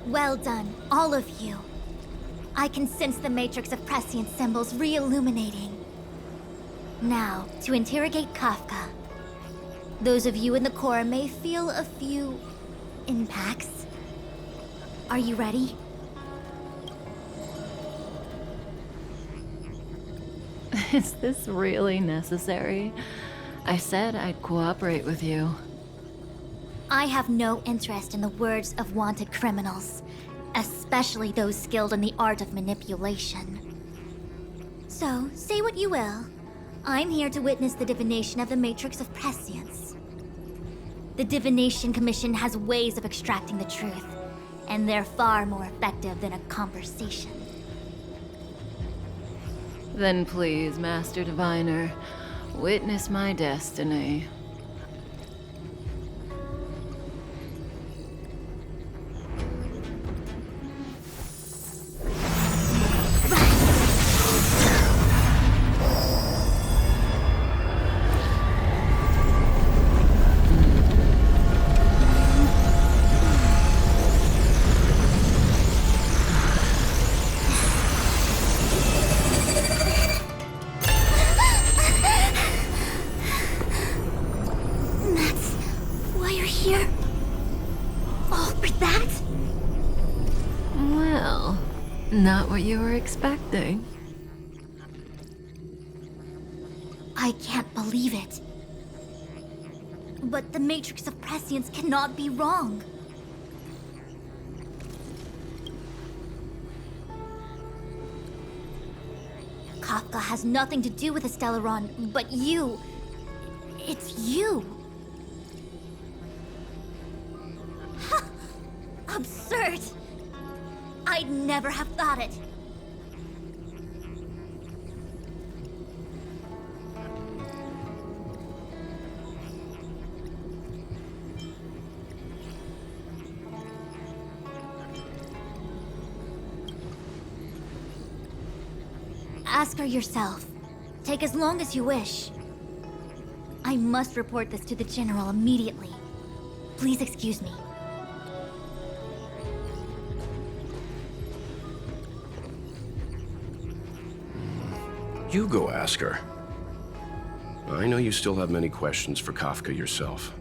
Well done, all of you. I can sense the matrix of prescient symbols re-illuminating. Now, to interrogate Kafka. Those of you in the core may feel a few impacts. Are you ready? Is this really necessary? I said I'd cooperate with you. I have no interest in the words of wanted criminals, especially those skilled in the art of manipulation. So, say what you will. I'm here to witness the divination of the Matrix of Prescience. The Divination Commission has ways of extracting the truth, and they're far more effective than a conversation. Then please, Master Diviner, witness my destiny. Not what you were expecting. I can't believe it. But the Matrix of Prescience cannot be wrong. Kafka has nothing to do with the Stellaron, but you... It's you. Ha! Absurd! I'd never have thought it. Ask her yourself. Take as long as you wish. I must report this to the General immediately. Please excuse me. You go ask her. I know you still have many questions for Kafka yourself.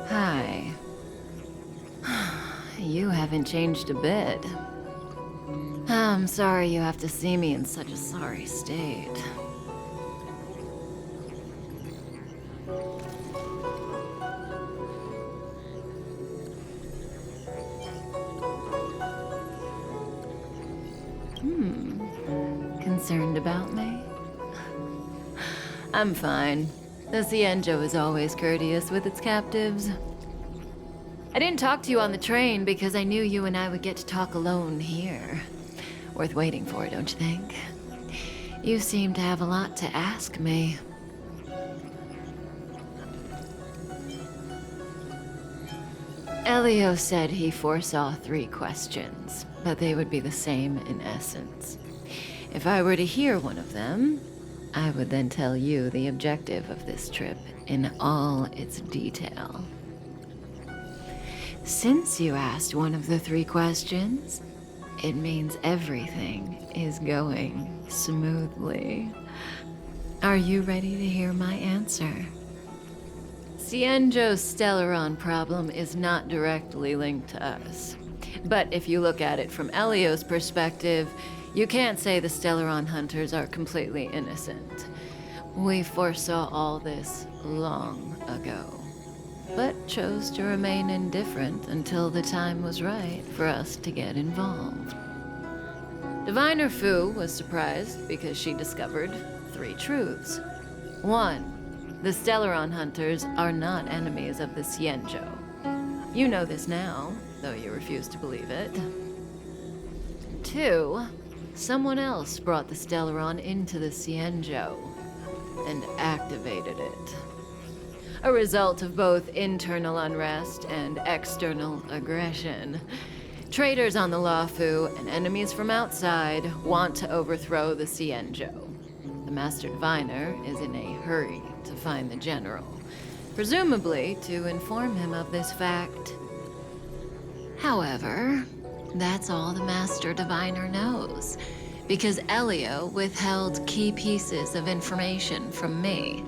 Hi. You haven't changed a bit. I'm sorry you have to see me in such a sorry state. Concerned about me? I'm fine. The Cienjo is always courteous with its captives. I didn't talk to you on the train because I knew you and I would get to talk alone here. Worth waiting for, don't you think? You seem to have a lot to ask me. Elio said he foresaw 3 questions, but they would be the same in essence. If I were to hear one of them, I would then tell you the objective of this trip in all its detail. Since you asked one of the 3 questions, it means everything is going smoothly. Are you ready to hear my answer? Cienjo's Stellaron problem is not directly linked to us. But if you look at it from Elio's perspective, you can't say the Stellaron hunters are completely innocent. We foresaw all this long ago, but chose to remain indifferent until the time was right for us to get involved. Diviner Fu was surprised because she discovered 3 truths. 1, the Stellaron hunters are not enemies of the Cienjo. You know this now, though you refuse to believe it. 2, someone else brought the Stellaron into the Cienjo and activated it. A result of both internal unrest and external aggression. Traitors on the Luofu and enemies from outside want to overthrow the Xianzhou. The Master Diviner is in a hurry to find the General, presumably to inform him of this fact. However, that's all the Master Diviner knows, because Elio withheld key pieces of information from me.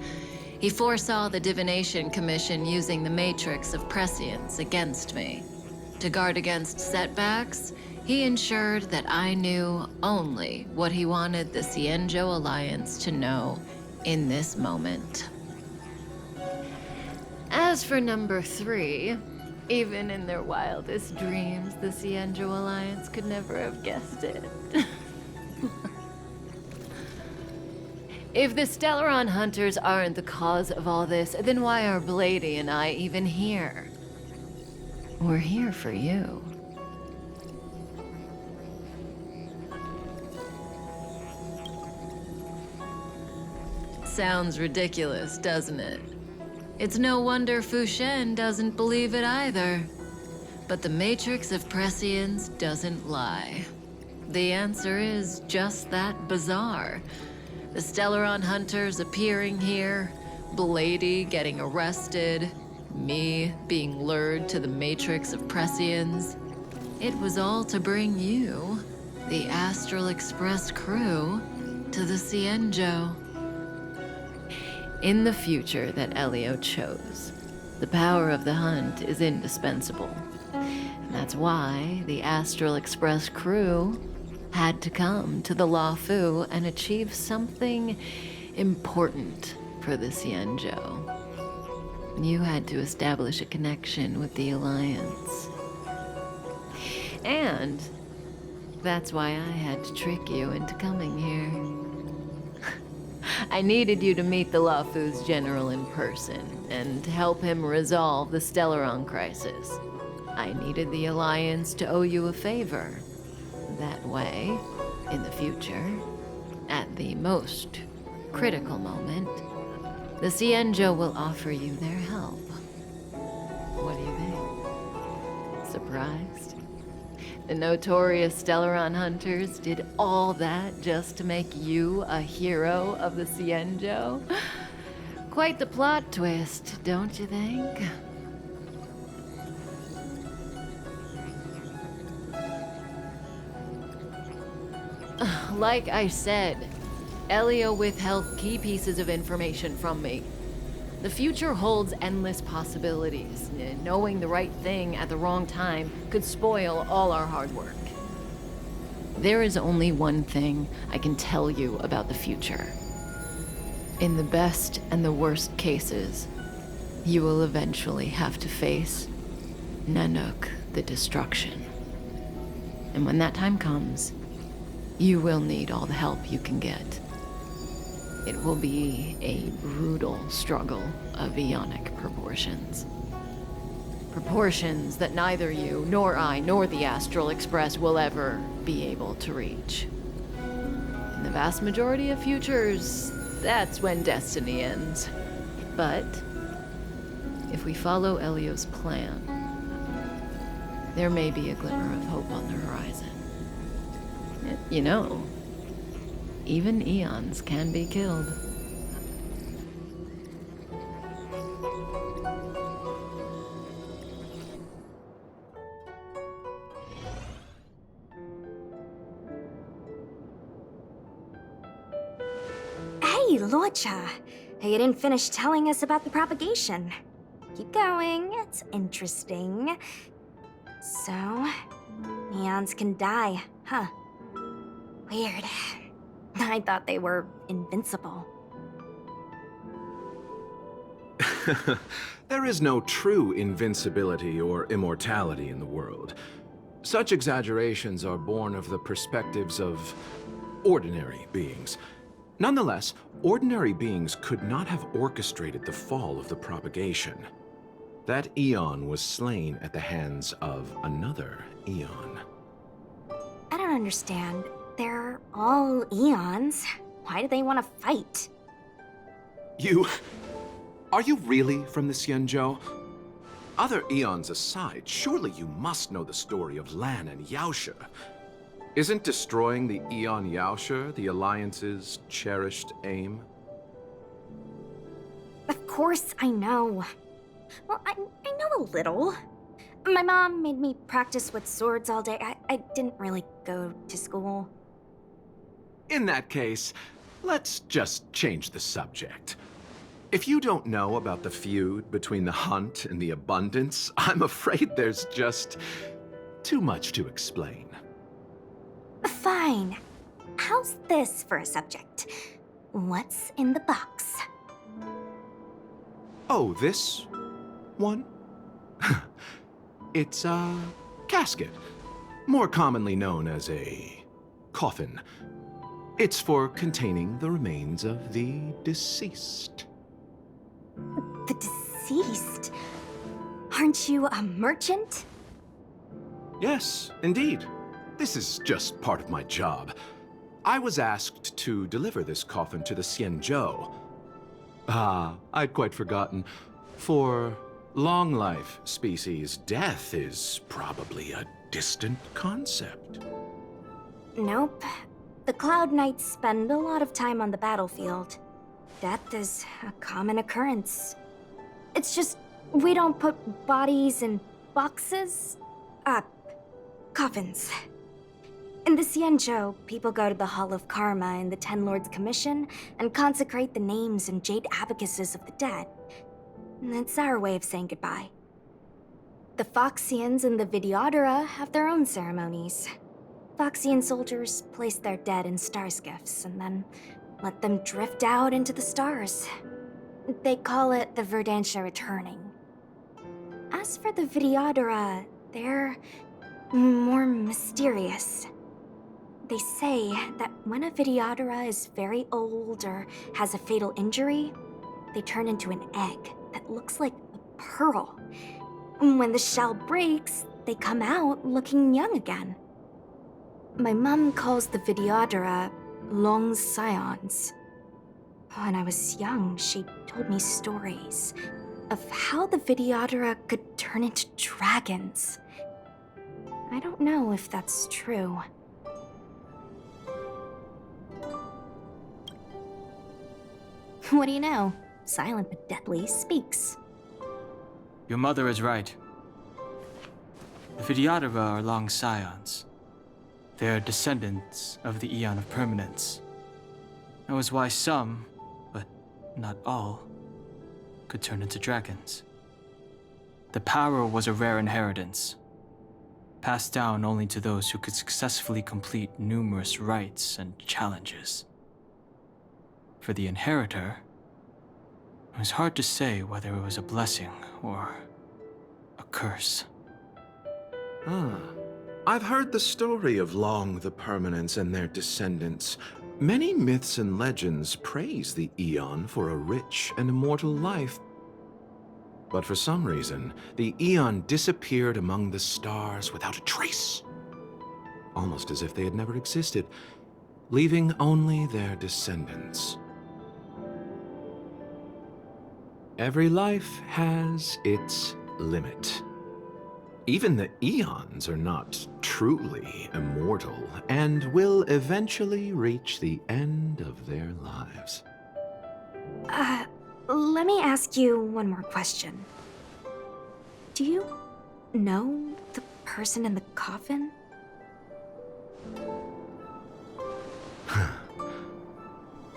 He foresaw the Divination Commission using the Matrix of Prescience against me. To guard against setbacks, he ensured that I knew only what he wanted the Xianzhou Alliance to know in this moment. As for number 3, even in their wildest dreams, the Xianzhou Alliance could never have guessed it. If the Stellaron Hunters aren't the cause of all this, then why are Blady and I even here? We're here for you. Sounds ridiculous, doesn't it? It's no wonder Fu Shen doesn't believe it either. But the Matrix of Prescience doesn't lie. The answer is just that bizarre. The Stellaron Hunters appearing here, Blady getting arrested, me being lured to the Matrix of Prescience. It was all to bring you, the Astral Express crew, to the Xianzhou. In the future that Elio chose, the power of the hunt is indispensable. And that's why the Astral Express crew had to come to the Luofu and achieve something important for the Xianzhou. You had to establish a connection with the Alliance. And that's why I had to trick you into coming here. I needed you to meet the Luofu's general in person and help him resolve the Stellaron crisis. I needed the Alliance to owe you a favor. That way, in the future, at the most critical moment, the Xianzhou will offer you their help. What do you think? Surprised? The notorious Stellaron Hunters did all that just to make you a hero of the Xianzhou? Quite the plot twist, don't you think? Like I said, Elio withheld key pieces of information from me. The future holds endless possibilities. Knowing the right thing at the wrong time could spoil all our hard work. There is only one thing I can tell you about the future. In the best and the worst cases, you will eventually have to face Nanook the Destruction. And when that time comes, you will need all the help you can get. It will be a brutal struggle of eonic proportions. Proportions that neither you, nor I, nor the Astral Express will ever be able to reach. In the vast majority of futures, that's when destiny ends. But if we follow Elio's plan, there may be a glimmer of hope on the horizon. You know, even eons can be killed. Hey, Lorcha. You didn't finish telling us about the propagation. Keep going, it's interesting. So, eons can die, huh? Weird. I thought they were invincible. There is no true invincibility or immortality in the world. Such exaggerations are born of the perspectives of ordinary beings. Nonetheless, ordinary beings could not have orchestrated the fall of the propagation. That eon was slain at the hands of another eon. I don't understand. They're all eons. Why do they want to fight? Are you really from the Xianzhou? Other eons aside, surely you must know the story of Lan and Yaoshe. Isn't destroying the Eon Yaoshe the Alliance's cherished aim? Of course I know. Well, I know a little. My mom made me practice with swords all day. I didn't really go to school. In that case, let's just change the subject. If you don't know about the feud between the Hunt and the Abundance, I'm afraid there's just too much to explain. Fine. How's this for a subject? What's in the box? Oh, this one? It's a casket, more commonly known as a coffin. It's for containing the remains of the deceased. The deceased? Aren't you a merchant? Yes, indeed. This is just part of my job. I was asked to deliver this coffin to the Xianzhou. I'd quite forgotten. For long life species, death is probably a distant concept. Nope. The Cloud Knights spend a lot of time on the battlefield. Death is a common occurrence. It's just, we don't put bodies in boxes. Coffins. In the Xianzhou, people go to the Hall of Karma in the Ten Lords Commission and consecrate the names and jade abacuses of the dead. It's our way of saying goodbye. The Foxians and the Videodora have their own ceremonies. Foxian soldiers place their dead in star skiffs and then let them drift out into the stars. They call it the Verdantia returning. As for the Videodora, they're more mysterious. They say that when a Videodora is very old or has a fatal injury, they turn into an egg that looks like a pearl. When the shell breaks, they come out looking young again. My mom calls the Videodora long scions. When I was young, she told me stories of how the Videodora could turn into dragons. I don't know if that's true. What do you know? Silent but deadly speaks. Your mother is right. The Videodora are long scions. They are descendants of the Eon of Permanence. That was why some, but not all, could turn into dragons. The power was a rare inheritance, passed down only to those who could successfully complete numerous rites and challenges. For the inheritor, it was hard to say whether it was a blessing or a curse. I've heard the story of Long the Permanence and their descendants. Many myths and legends praise the Eon for a rich and immortal life. But for some reason, the Eon disappeared among the stars without a trace. Almost as if they had never existed, leaving only their descendants. Every life has its limit. Even the Eons are not truly immortal and will eventually reach the end of their lives. Let me ask you one more question. Do you know the person in the coffin?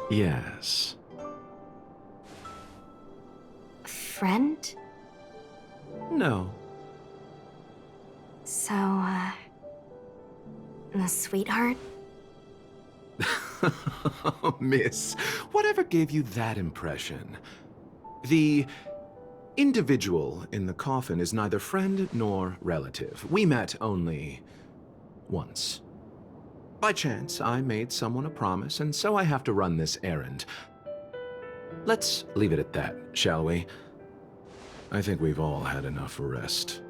Yes. Friend? No. So, a sweetheart? Miss, whatever gave you that impression? The individual in the coffin is neither friend nor relative. We met only once. By chance, I made someone a promise, and so I have to run this errand. Let's leave it at that, shall we? I think we've all had enough rest.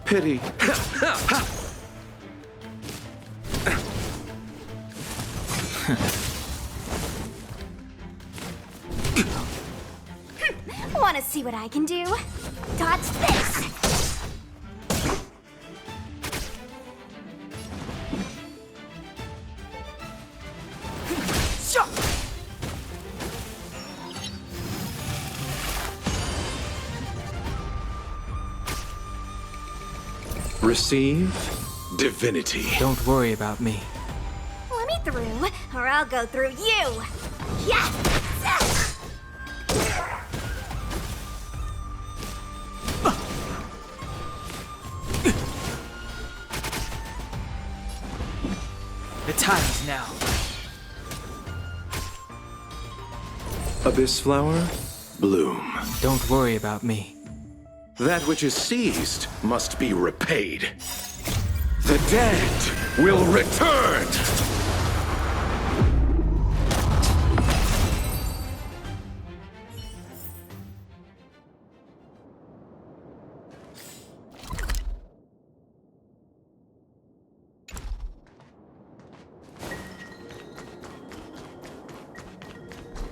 Pity. Want to see what I can do? Dodge this! Receive divinity. Don't worry about me. Let me through, or I'll go through you! Yeah! The time is now. Abyss flower, bloom. Don't worry about me. That which is seized must be repaid. The dead will return!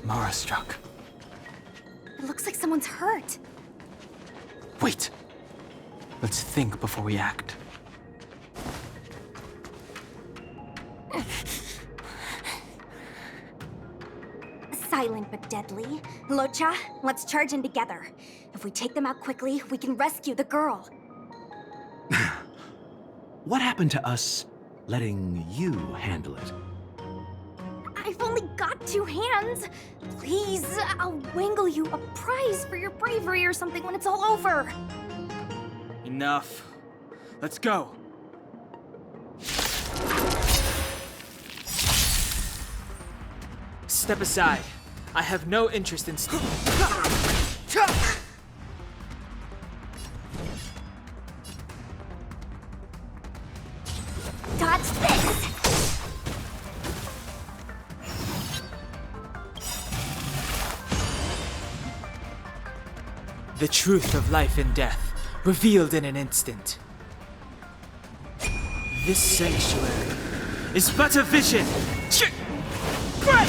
Mara struck. It looks like someone's hurt. Wait. Let's think before we act. Silent but deadly. Locha, let's charge in together. If we take them out quickly, we can rescue the girl. What happened to us letting you handle it? I've only got 2 hands. Please, I'll wangle you a prize for your bravery or something when it's all over. Enough. Let's go. Step aside. I have no interest in... Dodge this! The truth of life and death, revealed in an instant. This sanctuary is but a vision. Break!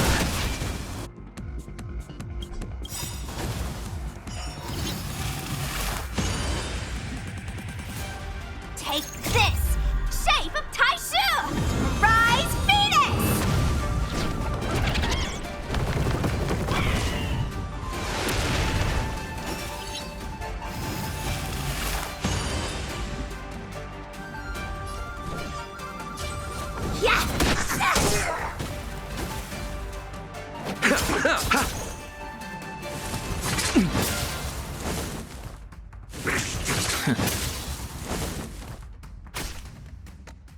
Take this! Shape of Taishu! Rise, Venus!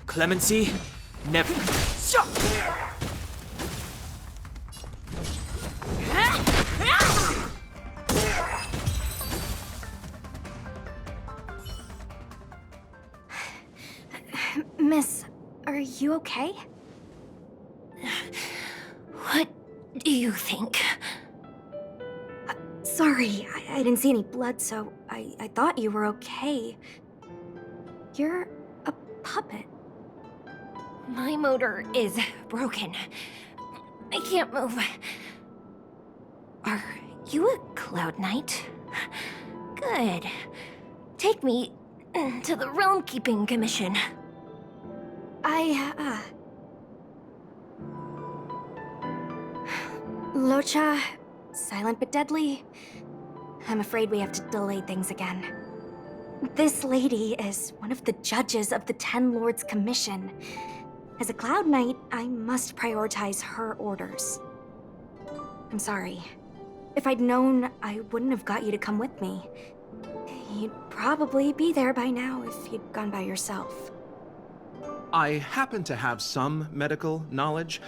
Clemency? Never. Miss, are you okay? What do you think? Sorry, I didn't see any blood, so I thought you were okay. You're a puppet. My motor is broken. I can't move. Are you a Cloud Knight? Good. Take me to the Realm Keeping Commission. Locha, silent but deadly. I'm afraid we have to delay things again. This lady is one of the judges of the Ten Lords Commission. As a Cloud Knight, I must prioritize her orders. I'm sorry. If I'd known, I wouldn't have got you to come with me. You'd probably be there by now if you'd gone by yourself. I happen to have some medical knowledge.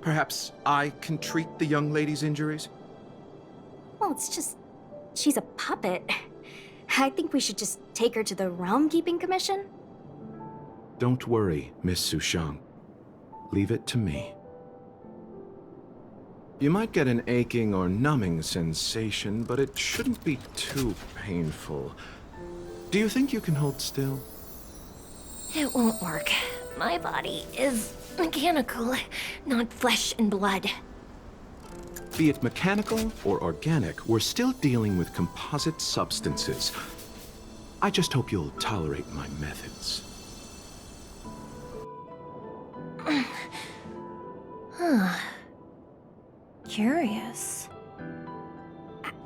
Perhaps I can treat the young lady's injuries? Well, it's just... she's a puppet. I think we should just take her to the Realm Keeping Commission. Don't worry, Miss Sushang. Leave it to me. You might get an aching or numbing sensation, but it shouldn't be too painful. Do you think you can hold still? It won't work. My body is mechanical, not flesh and blood. Be it mechanical or organic, we're still dealing with composite substances. I just hope you'll tolerate my methods. Curious.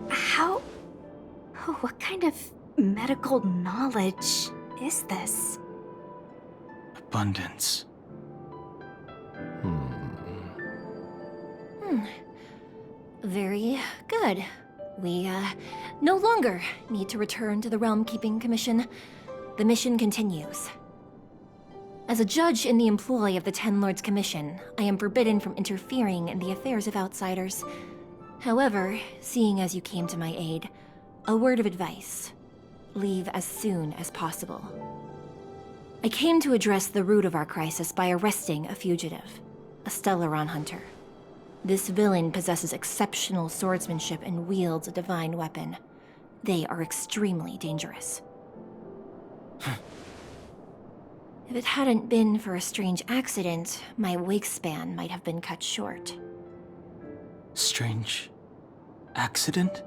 How? What kind of medical knowledge is this? Abundance. Very good. We, no longer need to return to the Realm Keeping Commission. The mission continues. As a judge in the employ of the Ten Lords Commission, I am forbidden from interfering in the affairs of outsiders. However, seeing as you came to my aid, a word of advice. Leave as soon as possible. I came to address the root of our crisis by arresting a fugitive, a Stellaron hunter. This villain possesses exceptional swordsmanship and wields a divine weapon. They are extremely dangerous. If it hadn't been for a strange accident, my wake span might have been cut short. Strange accident?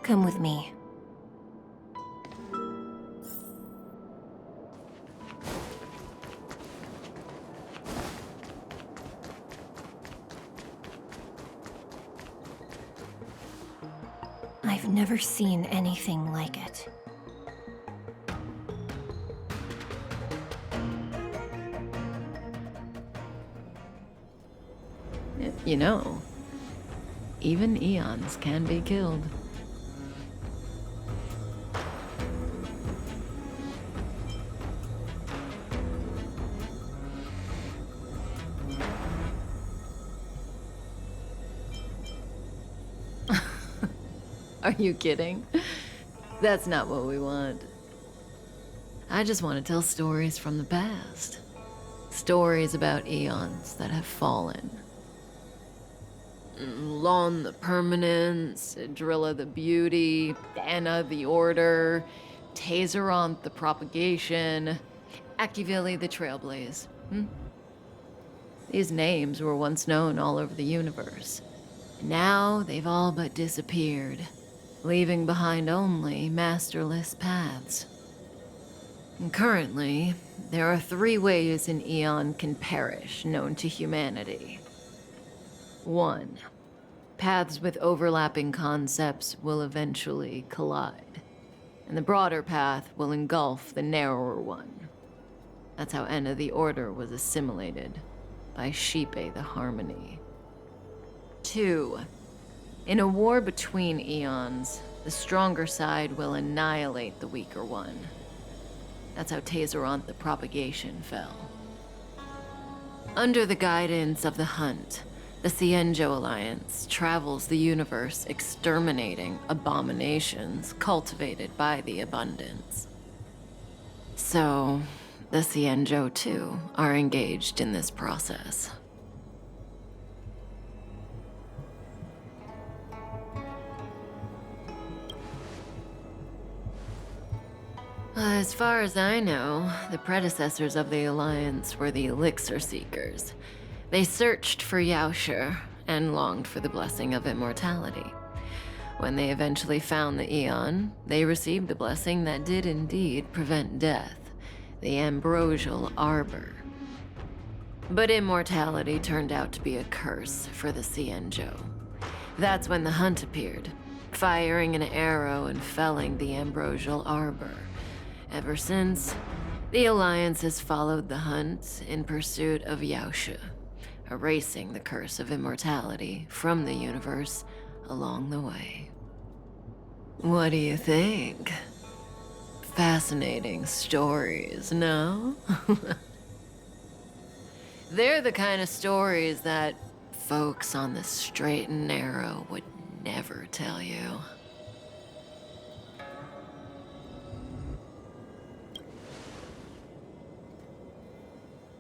Come with me. I've never seen anything like it. You know, even eons can be killed. Are you kidding? That's not what we want. I just want to tell stories from the past. Stories about eons that have fallen. Lon the Permanence, Drilla the Beauty, Anna the Order, Tazeronth the Propagation, Akivili the Trailblaze. These names were once known all over the universe. Now they've all but disappeared, leaving behind only masterless paths. And currently, there are 3 ways an eon can perish known to humanity. 1. Paths with overlapping concepts will eventually collide, and the broader path will engulf the narrower one. That's how Enna the Order was assimilated by Shipe the Harmony. 2. In a war between eons, the stronger side will annihilate the weaker one. That's how Tazeronth the Propagation fell. Under the guidance of the Hunt, the Cienjo Alliance travels the universe exterminating abominations cultivated by the Abundance. So, the Cienjo too are engaged in this process. As far as I know, the predecessors of the Alliance were the Elixir Seekers. They searched for Yaoshi and longed for the blessing of immortality. When they eventually found the Eon, they received the blessing that did indeed prevent death, the Ambrosial Arbor. But immortality turned out to be a curse for the Cienjo. That's when the Hunt appeared, firing an arrow and felling the Ambrosial Arbor. Ever since, the Alliance has followed the Hunt in pursuit of Yaoshi, erasing the curse of immortality from the universe along the way. What do you think? Fascinating stories, no? They're the kind of stories that folks on the straight and narrow would never tell you.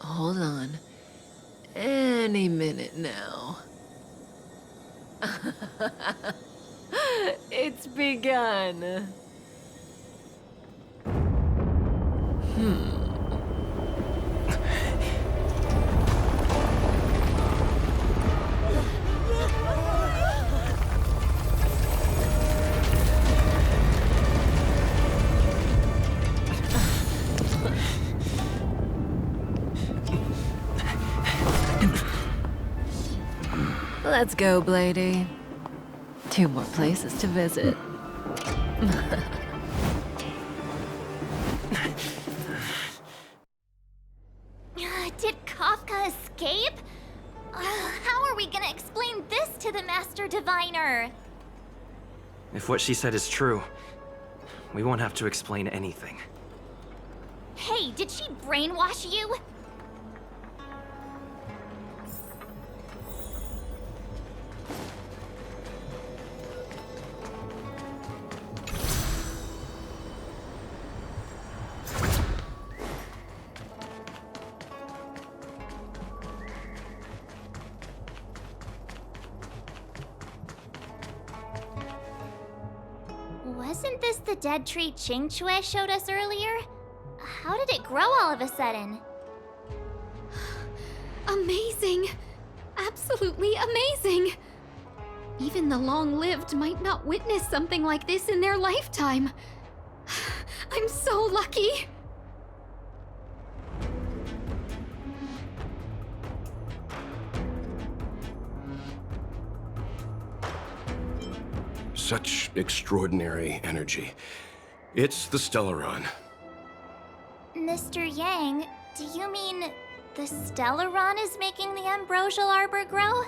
Hold on. Any minute now. It's begun. Let's go, Blady. 2 more places to visit. Did Kafka escape? How are we gonna explain this to the Master Diviner? If what she said is true, we won't have to explain anything. Hey, did she brainwash you? Wasn't this the dead tree Qingque showed us earlier? How did it grow all of a sudden? Amazing! Absolutely amazing! Even the long-lived might not witness something like this in their lifetime. I'm so lucky! Such extraordinary energy. It's the Stellaron. Mr. Yang, do you mean the Stellaron is making the ambrosial arbor grow?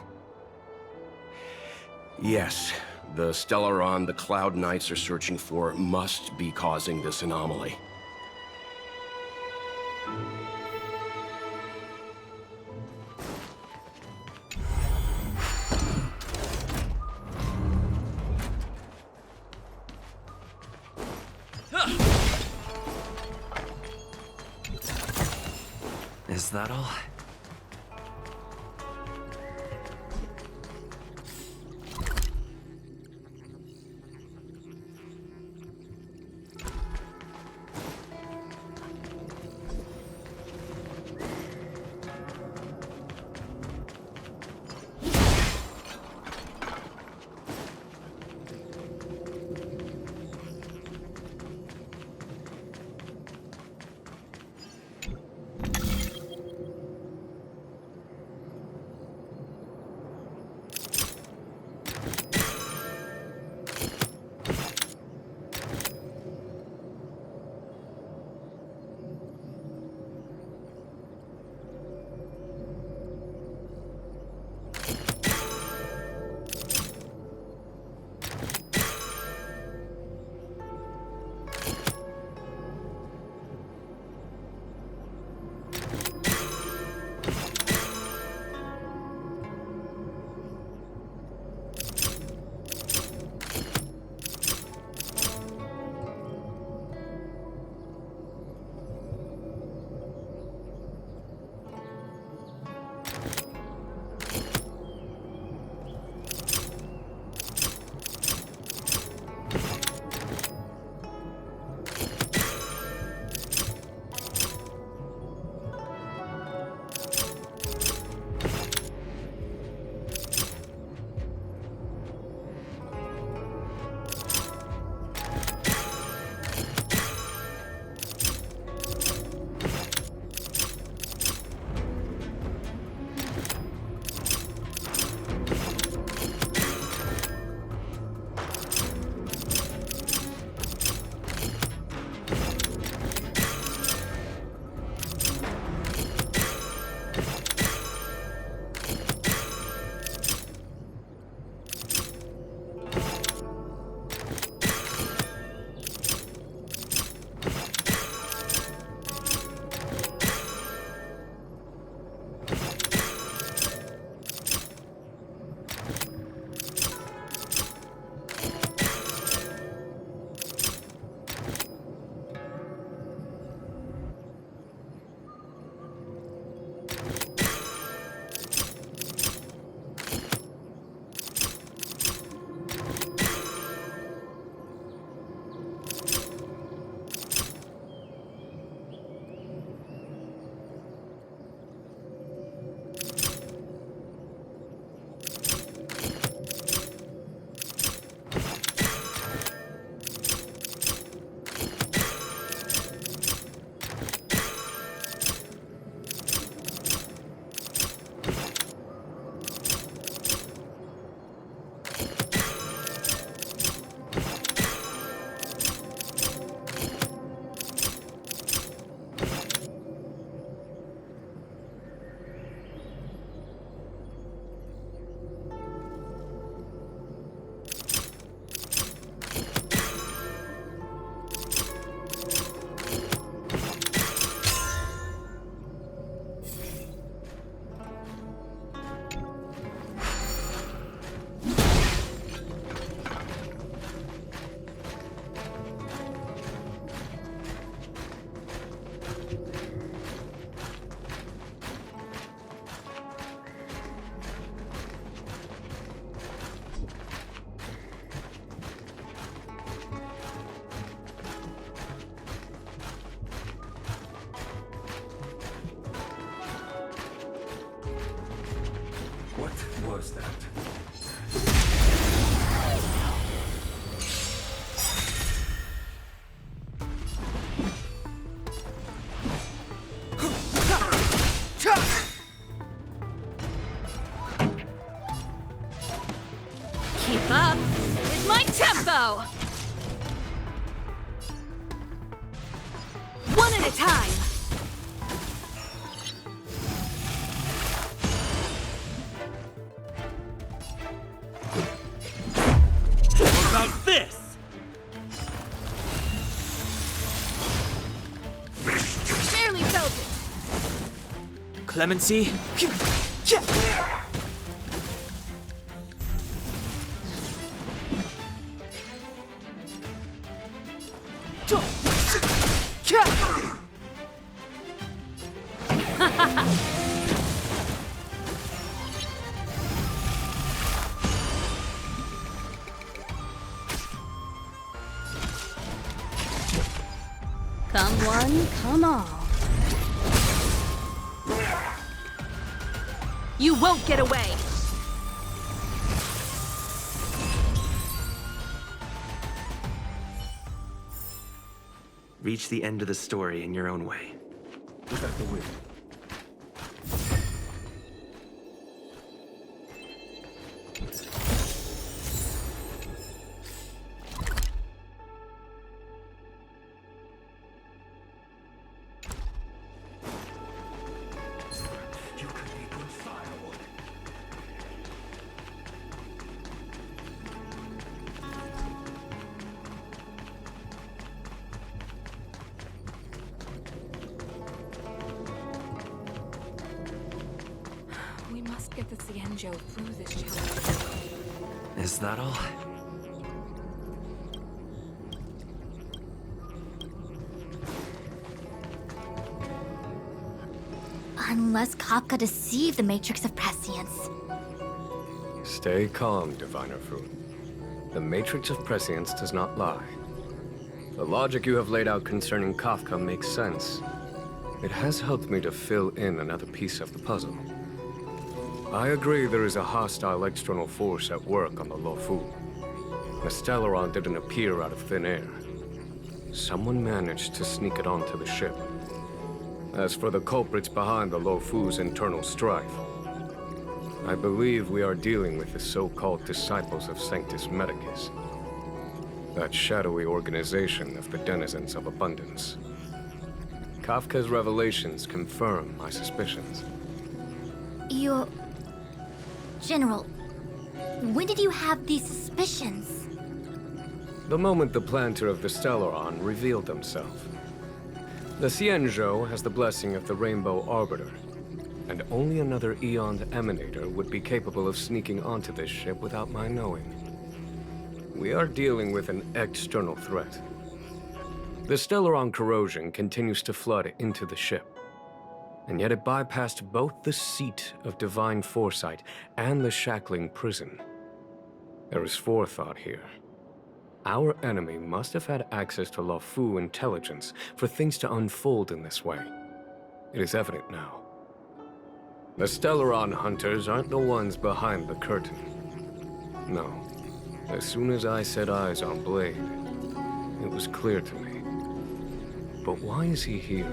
Yes, the Stellaron the Cloud Knights are searching for must be causing this anomaly. Is that all? was that? Keep up with my tempo! One at a time! What about this? Barely felt it! Clemency? Come one, come all. You won't get away! Reach the end of the story in your own way. Look at the wind. You could be good firewood. We must get the Xianzhou through this challenge. Is that all? Unless Kafka deceived the Matrix of Prescience. Stay calm, Diviner Fruit. The Matrix of Prescience does not lie. The logic you have laid out concerning Kafka makes sense. It has helped me to fill in another piece of the puzzle. I agree there is a hostile external force at work on the Luofu. The Stellaron didn't appear out of thin air. Someone managed to sneak it onto the ship. As for the culprits behind the Luofu's internal strife, I believe we are dealing with the so-called disciples of Sanctus Medicus. That shadowy organization of the denizens of abundance. Kafka's revelations confirm my suspicions. You... General, when did you have these suspicions? The moment the planter of the Stellaron revealed himself. The Xianzhou has the blessing of the Rainbow Arbiter, and only another Eon's Emanator would be capable of sneaking onto this ship without my knowing. We are dealing with an external threat. The Stellaron corrosion continues to flood into the ship, and yet it bypassed both the seat of divine foresight and the shackling prison. There is forethought here. Our enemy must have had access to Luofu intelligence for things to unfold in this way. It is evident now. The Stellaron hunters aren't the ones behind the curtain. No. As soon as I set eyes on Blade, it was clear to me. But why is he here?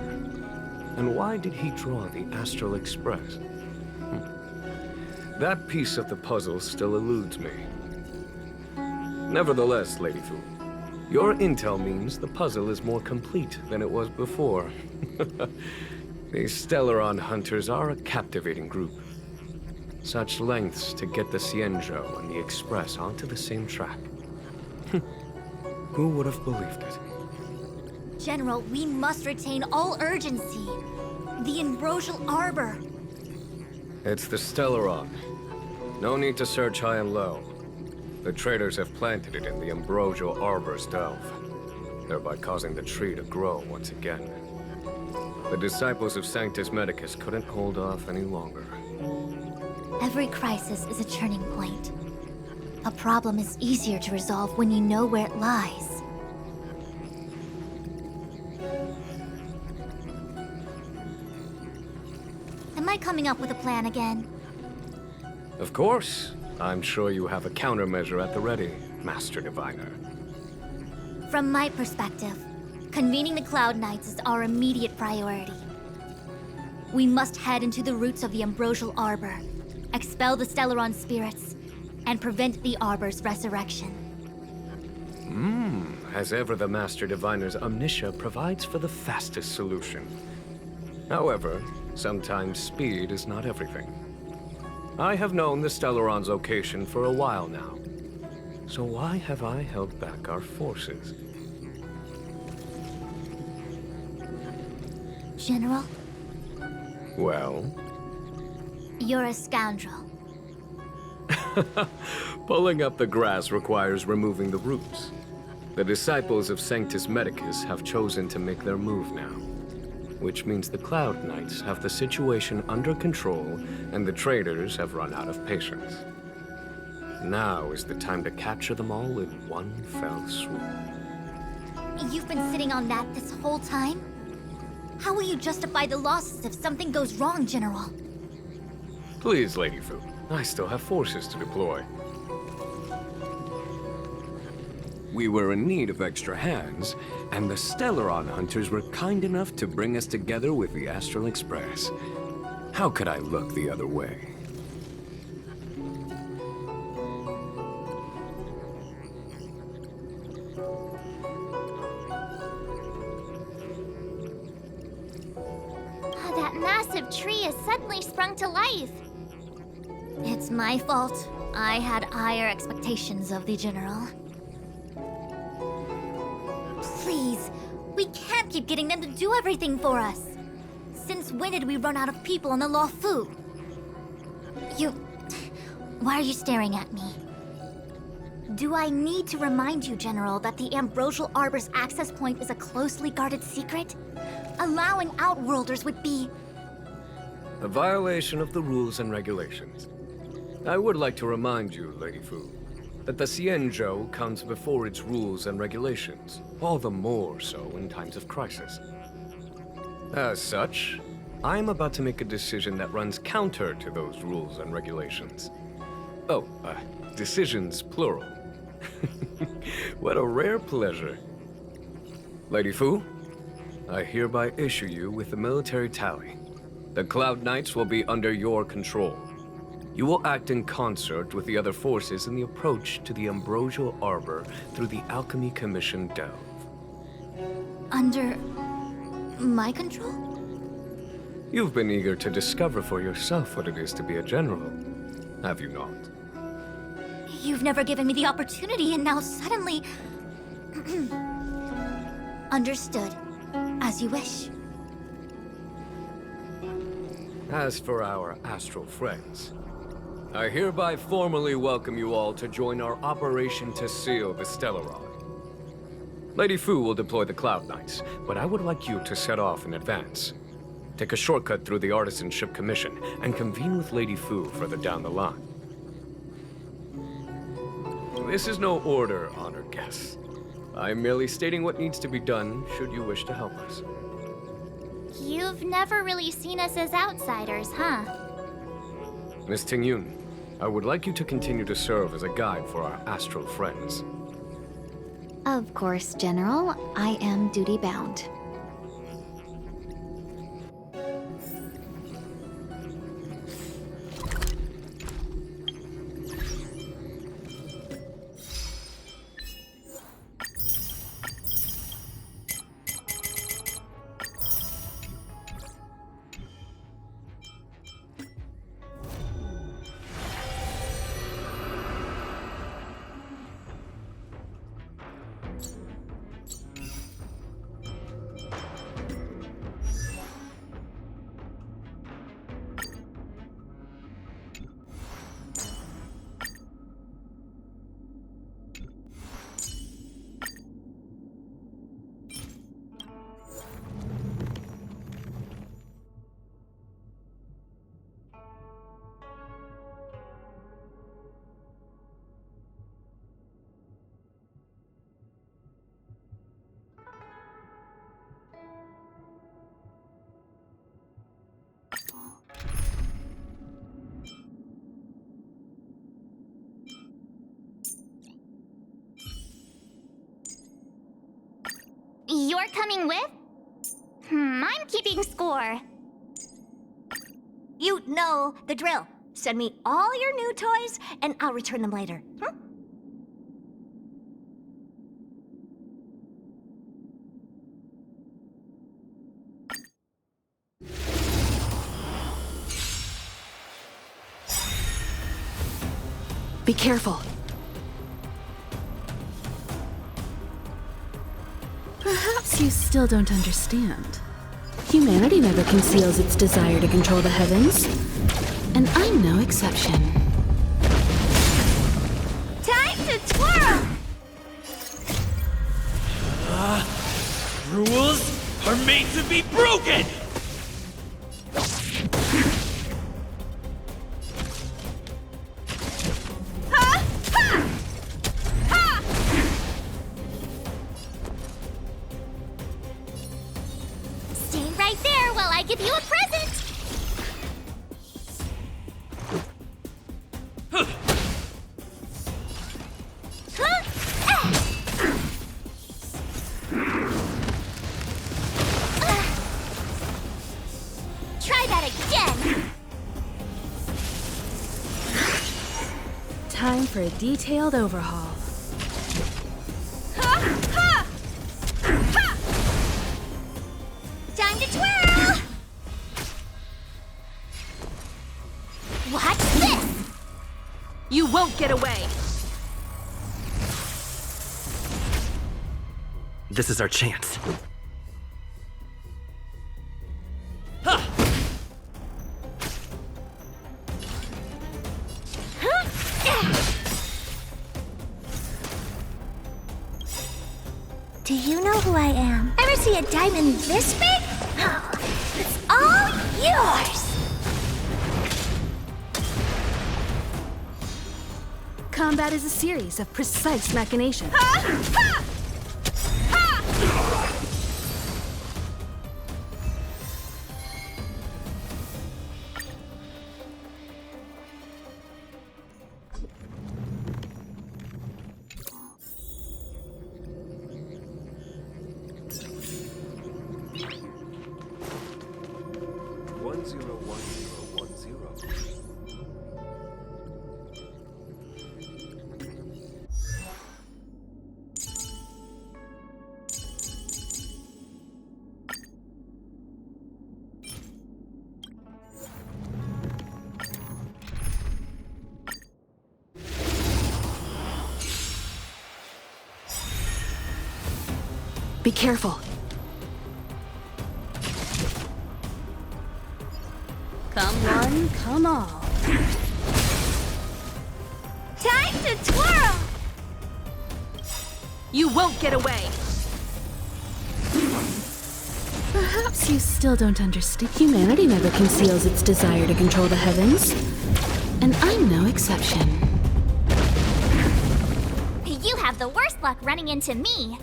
And why did he draw the Astral Express? That piece of the puzzle still eludes me. Nevertheless, Lady Fu, your intel means the puzzle is more complete than it was before. These Stellaron hunters are a captivating group. Such lengths to get the Xianzhou and the Express onto the same track. Who would have believed it? General, we must retain all urgency. The Ambrosial Arbor. It's the Stellaron. No need to search high and low. The traders have planted it in the Ambrosial Arbor's delve, thereby causing the tree to grow once again. The disciples of Sanctus Medicus couldn't hold off any longer. Every crisis is a turning point. A problem is easier to resolve when you know where it lies. Am I coming up with a plan again? Of course. I'm sure you have a countermeasure at the ready, Master Diviner. From my perspective, convening the Cloud Knights is our immediate priority. We must head into the roots of the Ambrosial Arbor, expel the Stellaron spirits, and prevent the Arbor's resurrection. As ever, the Master Diviner's omniscia provides for the fastest solution. However, sometimes speed is not everything. I have known the Stellaron's location for a while now. So why have I held back our forces? General, Well, you're a scoundrel. pulling up the grass requires removing the roots. The disciples of Sanctus Medicus have chosen to make their move now, which means the Cloud Knights have the situation under control and the traitors have run out of patience. Now is the time to capture them all in one fell swoop. You've been sitting on that this whole time? How will you justify the losses if something goes wrong, General? Please, Lady Fu, I still have forces to deploy. We were in need of extra hands, and the Stellaron hunters were kind enough to bring us together with the Astral Express. How could I look the other way? That massive tree has suddenly sprung to life. It's my fault. I had higher expectations of the General. Please, we can't keep getting them to do everything for us. Since when did we run out of people on the Law Fu? Why are you staring at me? Do I need to remind you, General, that the Ambrosial Arbor's access point is a closely guarded secret? Allowing Outworlders would be... A violation of the rules and regulations. I would like to remind you, Lady Fu, that the Xianzhou comes before its rules and regulations, all the more so in times of crisis. As such, I'm about to make a decision that runs counter to those rules and regulations. Oh, decisions plural. What a rare pleasure. Lady Fu, I hereby issue you with the military tally. The Cloud Knights will be under your control. You will act in concert with the other forces in the approach to the Ambrosial Arbor through the Alchemy Commission Delve. Under... my control? You've been eager to discover for yourself what it is to be a general, have you not? You've never given me the opportunity, and now suddenly... Understood. As you wish. As for our astral friends, I hereby formally welcome you all to join our operation to seal the Stellaron. Lady Fu will deploy the Cloud Knights, but I would like you to set off in advance. Take a shortcut through the Artisanship Commission and convene with Lady Fu further down the line. This is no order, honored guests. I'm merely stating what needs to be done should you wish to help us. You've never really seen us as outsiders, huh? Miss Tingyun, I would like you to continue to serve as a guide for our astral friends. Of course, General. I am duty-bound. You're coming with? I'm keeping score. You know the drill. Send me all your new toys, and I'll return them later. Be careful. Perhaps you still don't understand. Humanity never conceals its desire to control the heavens, and I'm no exception. Time to twirl! Rules are made to be broken! Stay right there while I give you a present. Try that again. Time for a detailed overhaul. Time to twirl! Watch this! You won't get away! This is our chance. Do you know who I am? Ever see a diamond this big? Oh, it's all yours! Combat is a series of precise machinations. Be careful. Come one, come all. Time to twirl! You won't get away! Perhaps you still don't understand. Humanity never conceals its desire to control the heavens, and I'm no exception. You have the worst luck running into me.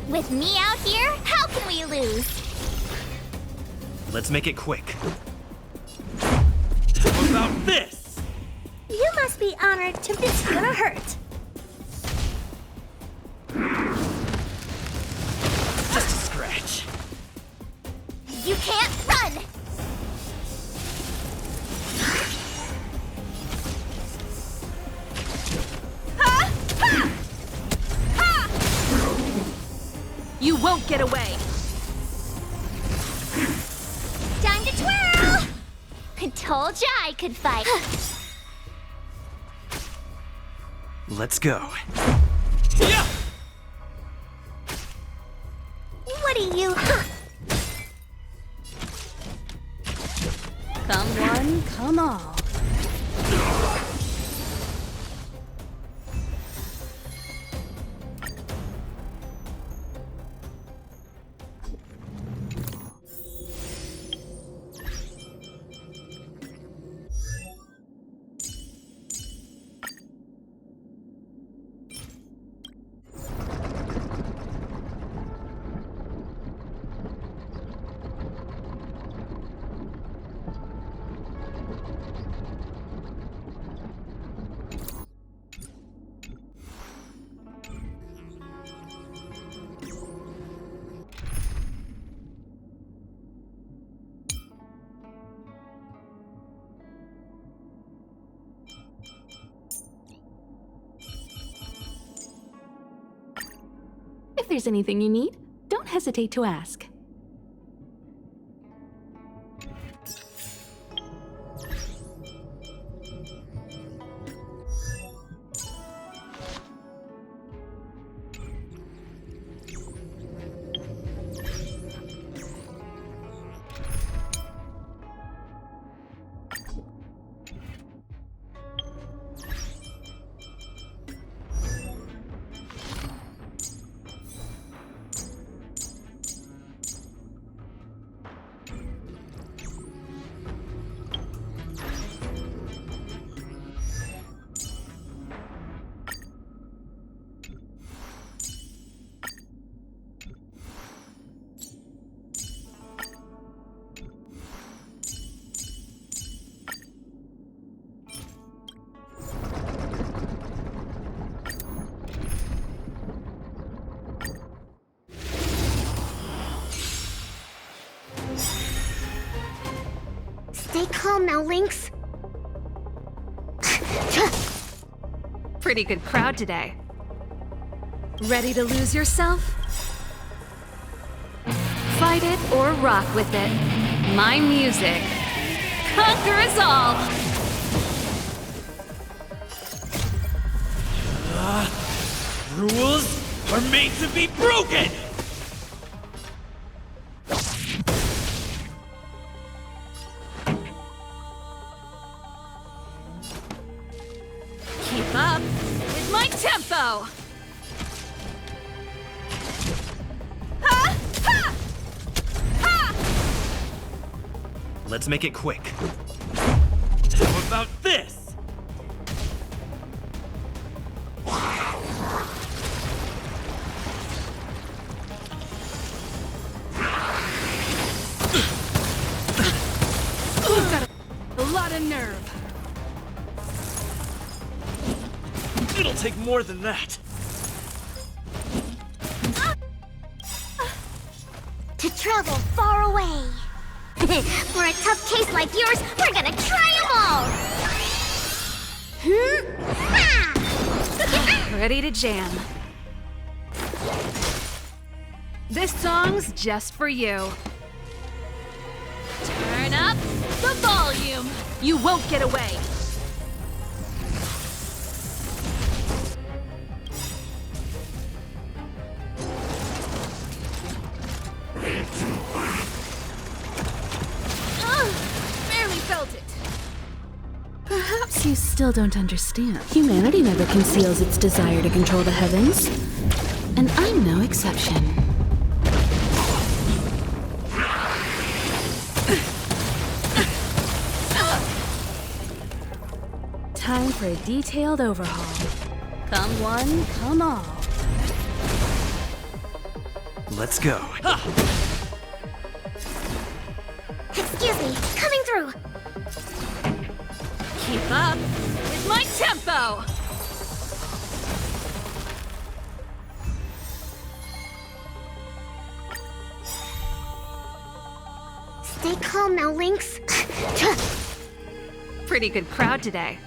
With me out here, how can we lose? Let's make it quick. How about this? You must be honored to this gonna hurt. Just a scratch. You can't run! You won't get away! Time to twirl! I told ya I could fight. Let's go. Yeah! What do you... Come one, come all. If there's anything you need, don't hesitate to ask. Stay calm now, Lynx. Pretty good crowd today. Ready to lose yourself? Fight it or rock with it. My music. Conquer us all! Rules are made to be broken! Keep up with my tempo! Ha! Ha! Ha! Let's make it quick. How about this? You've got a lot of nerve. It'll take more than that. To travel far away. For a tough case like yours, we're gonna try them all! Ready to jam. This song's just for you. Turn up the volume. You won't get away. Barely felt it. Perhaps you still don't understand. Humanity never conceals its desire to control the heavens. And I'm no exception. Time for a detailed overhaul. Come one, come all. Let's go. Excuse me, coming through. Keep up with my tempo. Stay calm now, Lynx. Pretty good crowd today.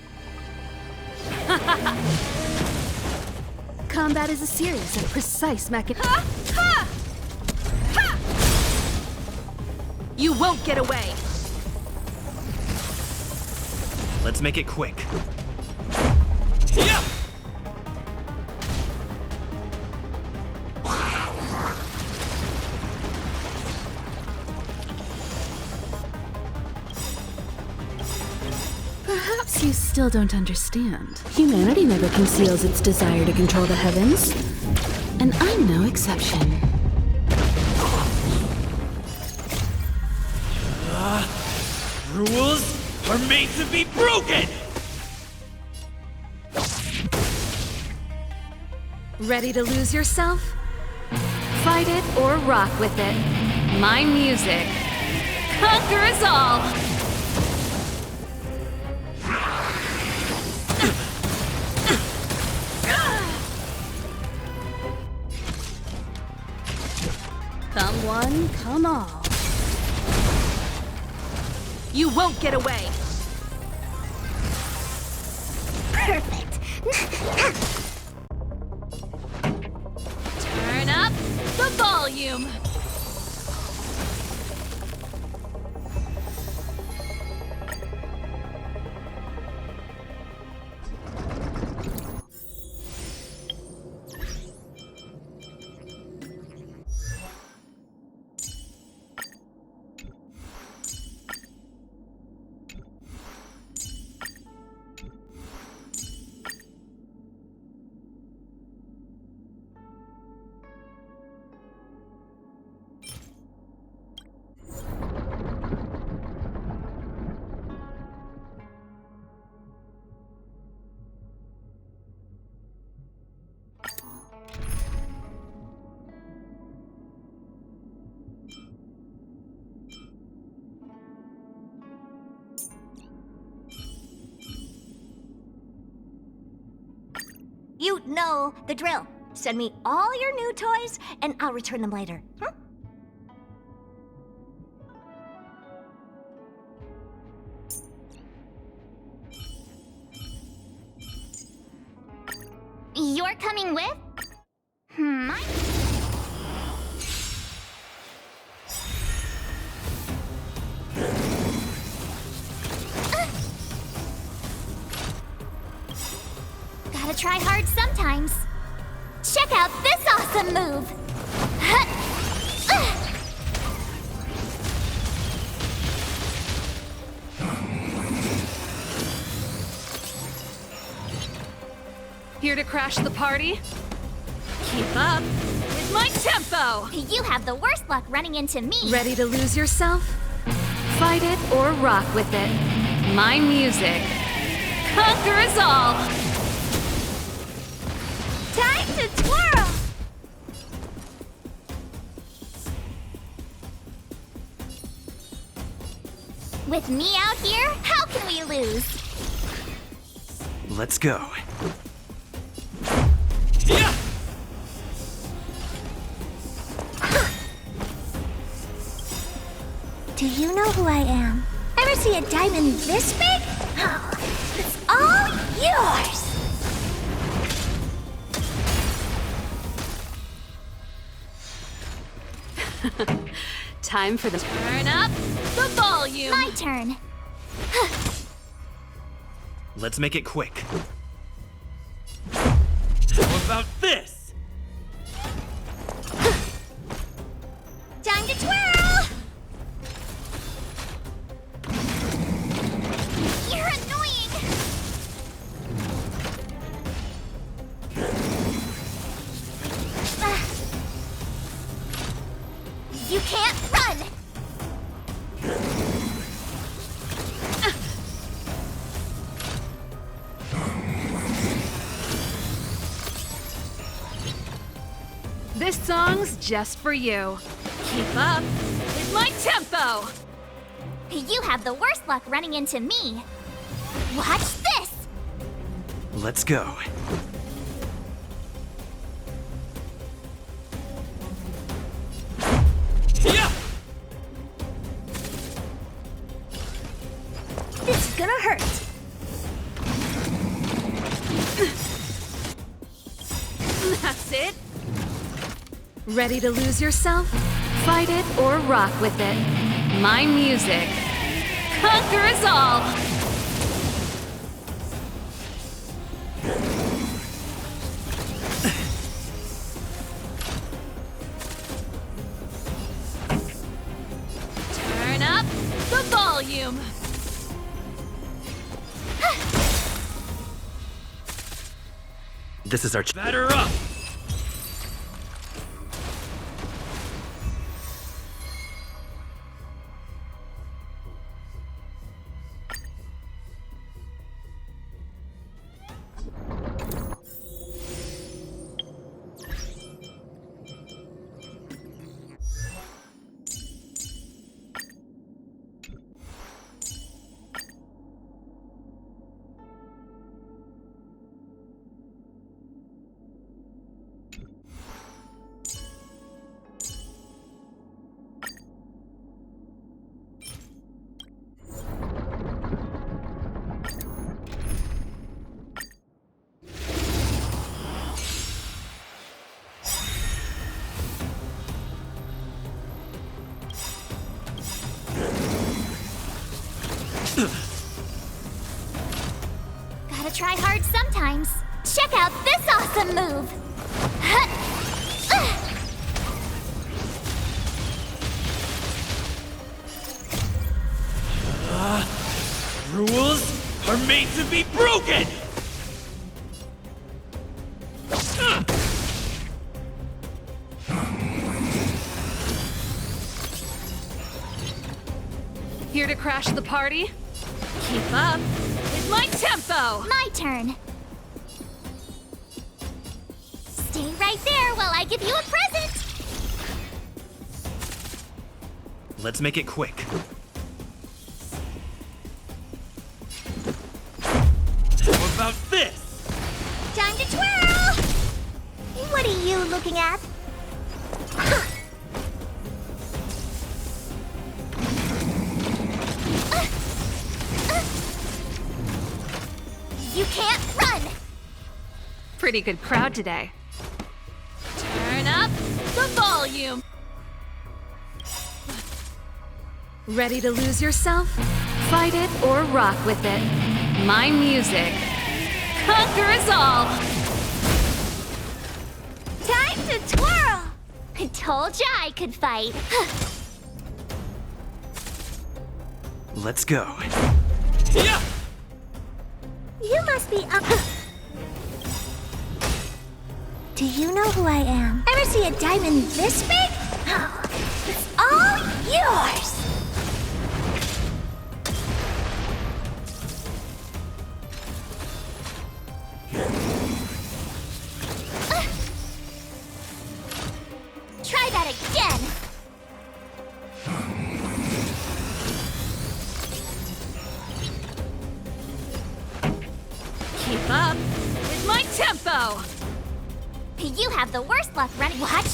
Combat is a series of precise mechanisms. Ha! Ha! Ha! You won't get away. Let's make it quick. Yeah! Perhaps you still don't understand. Humanity never conceals its desire to control the heavens. And I'm no exception. Rules are made to be broken! Ready to lose yourself? Fight it or rock with it. My music. Conquer us all! Come one, come all. You won't get away. Perfect. Turn up the volume! You know the drill. Send me all your new toys, and I'll return them later. You're coming with? Gotta try hard sometimes. Check out this awesome move! Here to crash the party? Keep up with my tempo! You have the worst luck running into me. Ready to lose yourself? Fight it or rock with it. My music conquers all! Time to twirl! With me out here, how can we lose? Let's go. Do you know who I am? Ever see a diamond this big? Oh, it's all yours! Time for the turn up the volume! My turn. Let's make it quick. How about this? Time to twirl! You're annoying! You can't run! This song's just for you. Keep up with my tempo! You have the worst luck running into me. Watch this! Let's go. This is gonna hurt. That's it. Ready to lose yourself? Fight it or rock with it. My music conquers all! Turn up the volume! This is our Batter up! Gotta try hard sometimes. Check out this awesome move! Rules are made to be broken! Here to crash the party? Keep up with my tempo! My turn. Stay right there while I give you a present! Let's make it quick. How about this? Time to twirl! What are you looking at? You can't run! Pretty good crowd today. Turn up the volume! Ready to lose yourself? Fight it or rock with it. My music conquers all! Time to twirl! I told ya I could fight. Let's go. Yeah! You must be up. Do you know who I am? Ever see a diamond this big? Oh, it's all yours! Try that again! Keep up with my tempo! You have the worst luck running. Watch